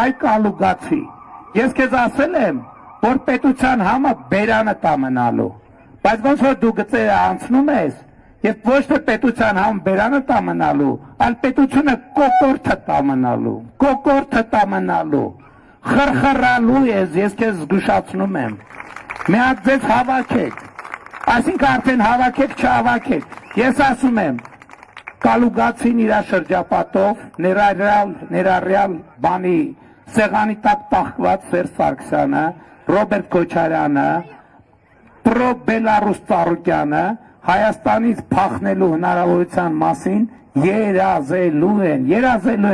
այ կալուգացի։ Ես քեզ ասել եմ, որ պետության համը բերանը տա մնալու։ Բայց ոնց որ դու գծերը անցնում ես, եւ ոչ թե պետության համ բերանը տա մնալու, այլ պետությունը կոկորտը տա մնալու, խրխրալու ես քեզ զգուշացնում եմ։ Մի հատ ձեզ հավաքեք, այսինքն արդեն հավաքեք, չհավաքեք։ Ես ասում եմ, կալուգացին իր շրջապատով ներառյալ բանի սեղանի տակ տախկված Սերժ Սարգսյանը, Ռոբերտ Քոչարյանը, Պրո-Բելարուս Ծառուկյանը Հայաստանից փախնելու հնարավորության մասին երազելու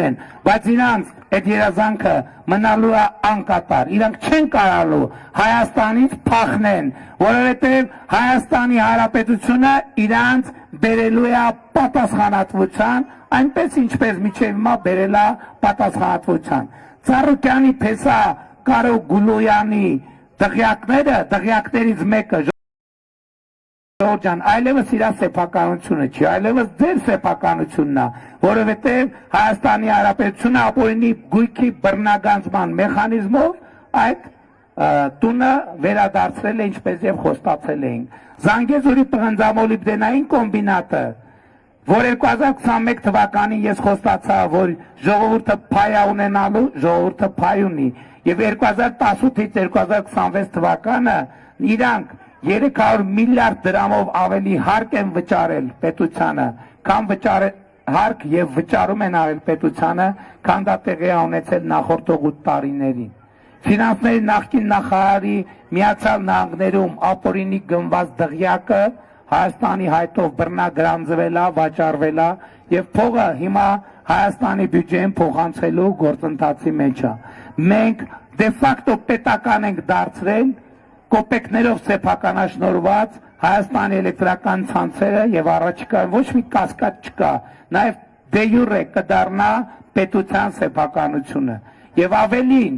են, բայց իրանց այդ երազանքը մնալու է անկատար, իրանք չեն կարալու Հայաստանից փախնեն, որովհետև Հայաստանի Հանրապետությունը իրանց բերելու է պատասխանատվության, այնպես ինչպես միջև հիմա բերել է պատասխանատվության։ Ծառուկյանի փեսա Կարո Գուլոյանի դղյակներից մեկը Ժողովրդյան, այլևս իր սեփականությունը չի, այլևս ձեր սեփականությունն է, որովհետև Հայաստանի Հանրապետությունը ապօրինի գույքի բռնագանձման մեխանիզմով այդ տունը վերադարձրել է ինչպես եւ խոստացել էինք։ Զանգեզուրի պղնձամոլիբդենային կոմբինատը, որ 2021 թվականին ես խոստացա, որ ժողովուրդը փայ է ունենալու, ժողովուրդը փայ ունի, եւ 2018-ից 2026 թվականը իրանք 300 միլիարդ դրամով ավելի հարկ են վճարել պետությանը, քան հարկ եւ վճարում են արել պետությանը, քան դա տեղի ունեցել նախորդ 8 տարիներին։ Ֆինանսների նախկին նախարարի Միացյալ Նահանգներում ապօրինի գնված դղյակը Հայաստանի հայտով բռնագրանցվել է, վաճառվել է եւ փողը հիմա Հայաստանի բյուջեին փոխանցելու գործընթացի մեջ է։ Մենք դե ֆակտո պետական ենք դարձրել կոպեկներով սեփականաշնորհված Հայաստանի էլեկտրական ցանցերը եւ առաջիկայում ոչ մի կասկած չկա, նաեւ դե յուրե կդառնա պետության սեփականությունը։ Եվ ավելին,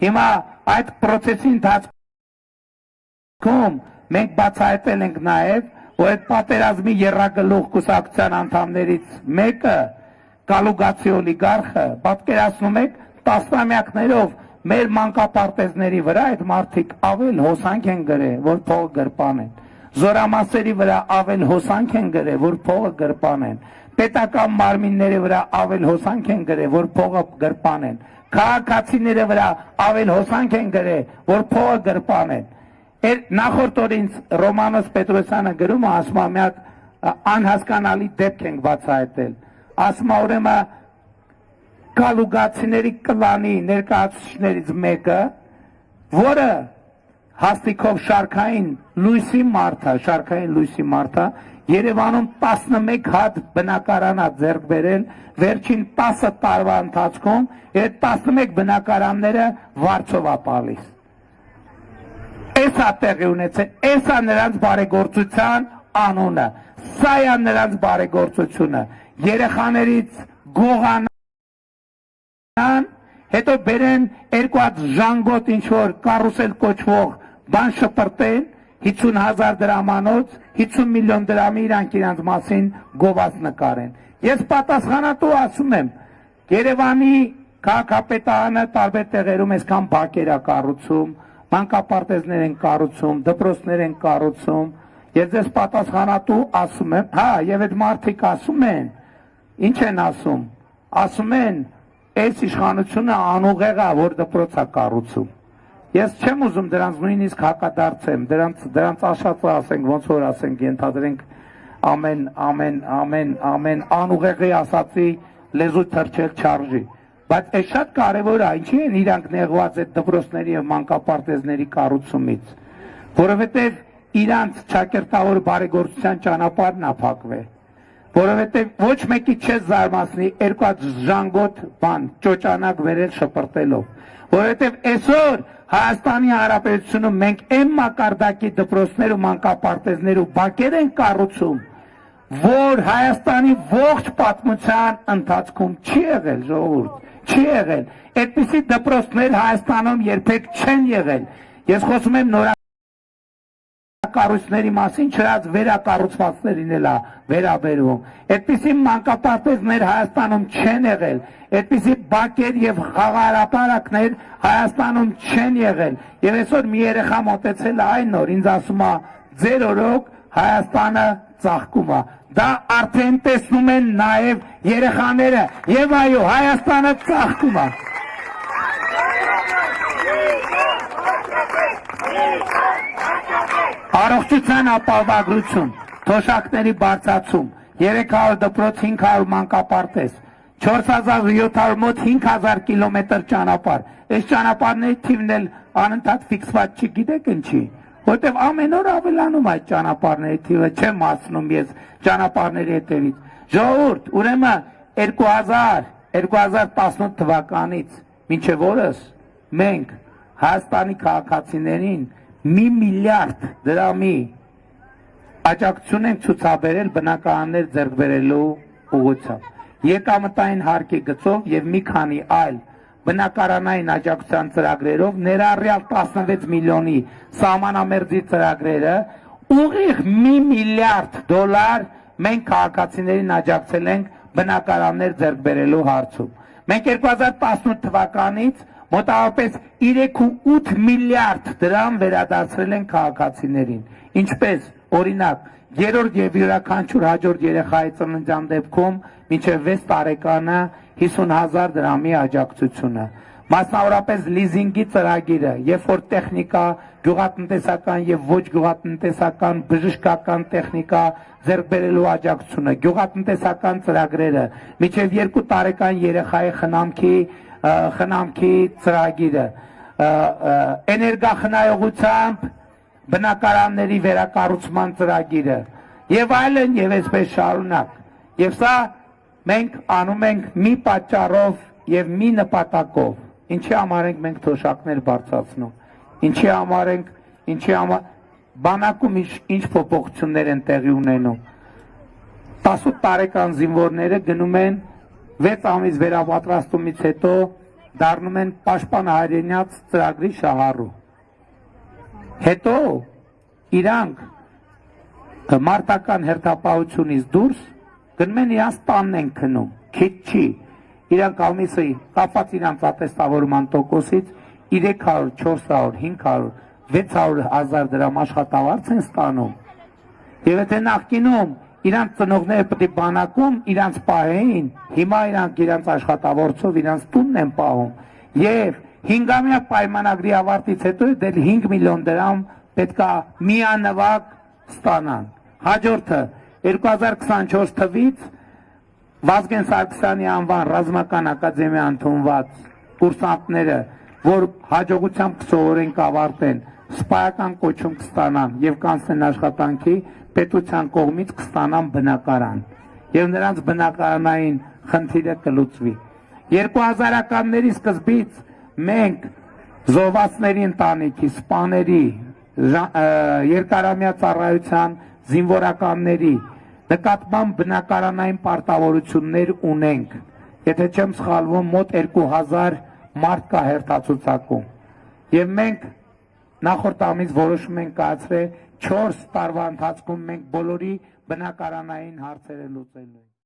հիմա այդ process-ի ընթացքում մենք բացահայտել ենք նաեւ, որ այդ պատերազմի եռագլուխ կուսակցության անդամներից մեկը Կալուգացի օլիգարխը, պատկերացնում եք, տասնամյակներով մեր մանկապարտեզների վրա այդ մարդիկ ավել հոսանք են գրել, որ փողը գրպանեն։ Զորամասերի վրա ավել հոսանք են գրել, որ փողը գրպանեն։ Պետական մարմինների վրա ավել հոսանք են գրել, որ փողը գրպանեն։ Քաղաքացիների վրա ավել հոսանք են գրել, որ փողը գրպանեն։ Նախորդ օրին Ռոմանոս Պետրոսյանը գրում է, ասում է մի հատ անհասկանալի դեպք ենք բացահայտել։ Ասում է ուրեմն Կալուգացիների կլանի ներկայացուցիչներից մեկը, որը հաստիքով շարքային լույսի մարդ է, Երևանում 11 հատ բնակարան է ձեռք բերել վերջին 10 տարվա ընթացքում, այդ 11 բնակարանները վարձով է տալիս։ Էս է տեղի ունեցել, էս է նրանց բարեգործության անունը, սա է նրանց բարեգործությունը, երեխաներից գողան հետո բերեն երկու հատ ժանգոտ ինչ-որ կարուսել կոչվող բան շպրտեն, 50,000 դրամանոց, 50 միլիոն դրամի իրանք մասին գովաց նկարեն։ Ես պատասխանատու ասում եմ, Երևանի քաղաքապետարանը տարբեր տեղերում այսքան բակեր է կառուցում, մանկապարտեզներ են կառուցում, դպրոցներ են կառուցում, ես ձեզ պատասխանատու ասում եմ, հա, եւ այդ մարդիկ ասում են, ինչ են ասում, ասում են, այս իշխանությունը անուղեղ է, որ դպրոց է կառուցում։ Ես չեմ ուզում դրանց նույնիսկ հակադարձեմ, դրանց աշածը ասենք, ոնց որ ասենք, ենթադրենք ամեն անուղեղի ասացի լեզու թրջել չարժի։ Բայց այս շատ կարևոր է, ինչի են իրանք նեղված այդ դպրոցների եւ մանկապարտեզների կառուցումից, որովհետեւ իրանց ճակերտավոր բարեգործության ճանապարհն է փակվել։ Որովհետև ոչ մեկի չես զարմացնի երկու հատ ժանգոտ բան ճոճանակ վերել շպրտելով, որովհետև այսօր Հայաստանի Հանրապետությունում մենք այն մակարդակի դպրոցներ ու մանկապարտեզներ ու բակեր են կառուցում, որ Հայաստանի ողջ պատմության ընթացքում չի եղել, ժողովուրդ, չի եղել, այդպիսի դպրոցներ Հայաստանում երբեք չեն եղել։ Ես խոսում եմ վերակառույցների մասին չրած վերակառուցվածքներին էլ վերաբերվում։ Այդպիսի մանկապարտեզներ Հայաստանում չեն եղել, այդպիսի բակեր եւ խաղահրապարակներ Հայաստանում չեն եղել։ Եվ այսօր մի երեխա մոտեցել է այն օր, ինձ ասում է ձեր օրոք Հայաստանը ծաղկում է։ Դա արդեն տեսնում են նաեւ երեխաները, եւ այո, Հայաստանը ծաղկում է։ Առողջության ապահովագրություն, թոշակների բարձրացում, 300 դպրոց, 500 մանկապարտեզ, 4700 մոտ 5000 կիլոմետր ճանապարհ։ Այս ճանապարհների թիվն էլ անընդհատ ֆիքսված չի, գիտեք ինչի, որտեղ ամեն օր ավելանում այդ ճանապարհների թիվը, չեմ ասնում ես ճանապարհների հետևից։ Ժողովուրդ, ուրեմն 2018 թվականից մինչև օրս մենք Հայաստանի քաղաքացիներին 1 միլիարդ դրամի աջակցություն ենք ցուցաբերել բնակարաններ ձեռք բերելու ուղղությամբ։ Եկամտային հարկի գծով եւ մի քանի այլ բնակարանային աջակցության ծրագրերով ներառյալ 16 միլիոնի սահմանամերձի ծրագրերը ուղիղ 1 միլիարդ դոլար մենք քաղաքացիներին աջակցել ենք բնակարաններ ձեռք բերելու հարցում։ Մենք 2018 թվականից մոտավորապես 3.8 միլիարդ դրամ վերադարձրել են քաղաքացիներին, ինչպես օրինակ երրորդ եւ յուրաքանչյուր հաջորդ երեխայի ծննդյան դեպքում մինչեւ 6 տարեկանը 50,000 դրամի աջակցությունը, մասնավորապես լիզինգի ծրագիրը, երբ որ տեխնիկա, գյուղատնտեսական եւ ոչ գյուղատնտեսական բժշկական տեխնիկա ձեռք բերելու աջակցությունը, գյուղատնտեսական ծրագրերը, մինչեւ 2 տարեկան երեխայի խնամքի ծրագիրը, էներգախնայողությամբ բնակարանների վերակառուցման ծրագիրը եւ այլն եւ այսպես շարունակ։ Եվ սա մենք անում ենք մի պատճառով եւ մի նպատակով։ Ինչի համար ենք մենք թոշակներ բարձրացնում։ Ինչի համար բանակում ինչ փոփոխություններ են տեղի ունենում։ 18 տարեկան զինվորները գնում են 6 ամիս վերապատրաստումից հետո դառնում են պաշտպան հայրենյաց ծրագրի շահառու։ Հետո իրանք մարտական հերթապահությունից դուրս գնում են իրանց տանն են քնում, քիչ չի, իրանք ամիսը կապված իրանց ատեստավորման տոկոսից 300, 400, 500, 600,000 դրամ աշխատավարձ են ստանում։ Եվ եթե նախկինում իրանց ծնողները պետք է բանակում իրանց պահեին, հիմա իրանք իրանց աշխատավորցով իրանց տունն են պահում եւ 5-ամյա պայմանագրի ավարտից հետո դեռ 5 միլիոն դրամ պետք է միանվագ ստանան։ Հաջորդը 2024 թվականից Վազգեն Սարգսյանի անվան ռազմական ակադեմիա ընդունված կուրսանտները, որ հաջողությամբ կսովորեն կավարտեն, սպայական կոչում կստանան եւ կանցնեն աշխատանքի, պետության կողմից կստանան բնակարան եւ նրանց բնակարանային խնդիրը կլուծվի։ 2000-ականների սկզբից մենք զոհվածների ընտանիքի, սպաների, երկարամյա ծառայության զինվորականների նկատմամբ բնակարանային պարտավորություններ ունենք։ Եթե չեմ սխալվում, մոտ 2000 մարդ կա հերթացուցակում։ Եվ մենք նախորդ ամիս որոշում ենք կայացրել 4 տարվա ընթացքում մենք բոլորի բնակարանային հարցերը լուծելու ենք։